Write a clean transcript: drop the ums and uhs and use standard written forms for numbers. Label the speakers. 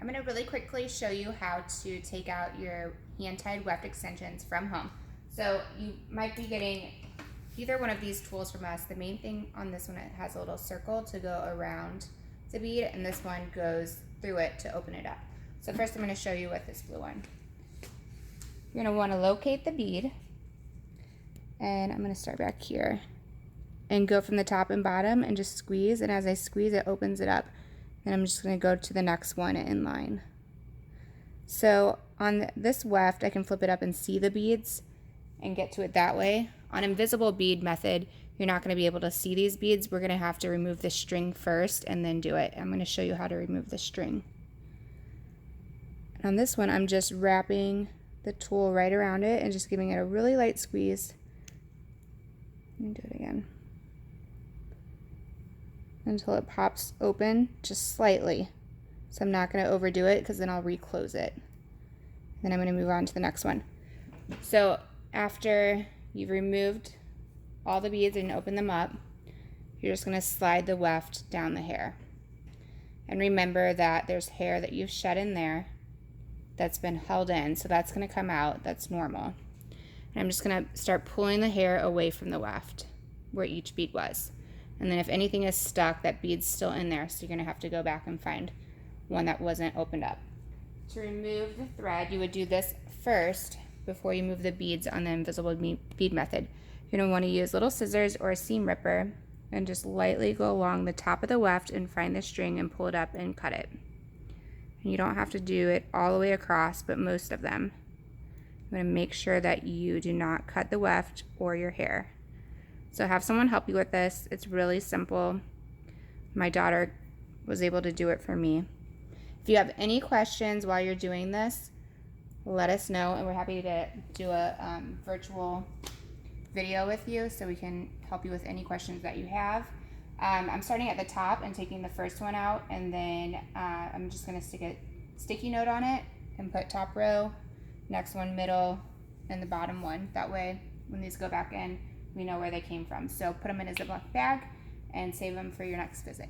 Speaker 1: I'm going to really quickly show you how to take out your hand-tied weft extensions from home. So you might be getting either one of these tools from us. The main thing on this one, it has a little circle to go around the bead, and this one goes through it to open it up. So first I'm going to show you with this blue one. You're going to want to locate the bead, and I'm going to start back here and go from the top and bottom and just squeeze, and as I squeeze it opens it up. And I'm just going to go to the next one in line. So on this weft, I can flip it up and see the beads and get to it that way. On invisible bead method, you're not going to be able to see these beads. We're going to have to remove the string first and then do it. I'm going to show you how to remove the string. And on this one, I'm just wrapping the tool right around it and just giving it a really light squeeze. Let me do it again. Until it pops open just slightly. So I'm not going to overdo it because then I'll reclose it. Then I'm going to move on to the next one. So after you've removed all the beads and open them up, you're just going to slide the weft down the hair. And remember that there's hair that you've shed in there that's been held in, so that's going to come out. That's normal. And I'm just going to start pulling the hair away from the weft where each bead was. And then if anything is stuck, that bead's still in there, so you're going to have to go back and find one that wasn't opened up. To remove the thread, you would do this first before you move the beads on the invisible bead method. You're going to want to use little scissors or a seam ripper and just lightly go along the top of the weft and find the string and pull it up and cut it. And you don't have to do it all the way across, but most of them. I'm going to make sure that you do not cut the weft or your hair. So have someone help you with this. It's really simple. My daughter was able to do it for me. If you have any questions while you're doing this, let us know, and we're happy to do a virtual video with you so we can help you with any questions that you have. I'm starting at the top and taking the first one out, and then I'm just going to stick a sticky note on it and put top row, next one middle, and the bottom one. That way, when these go back in, we know where they came from. So put them in a Ziploc bag and save them for your next visit.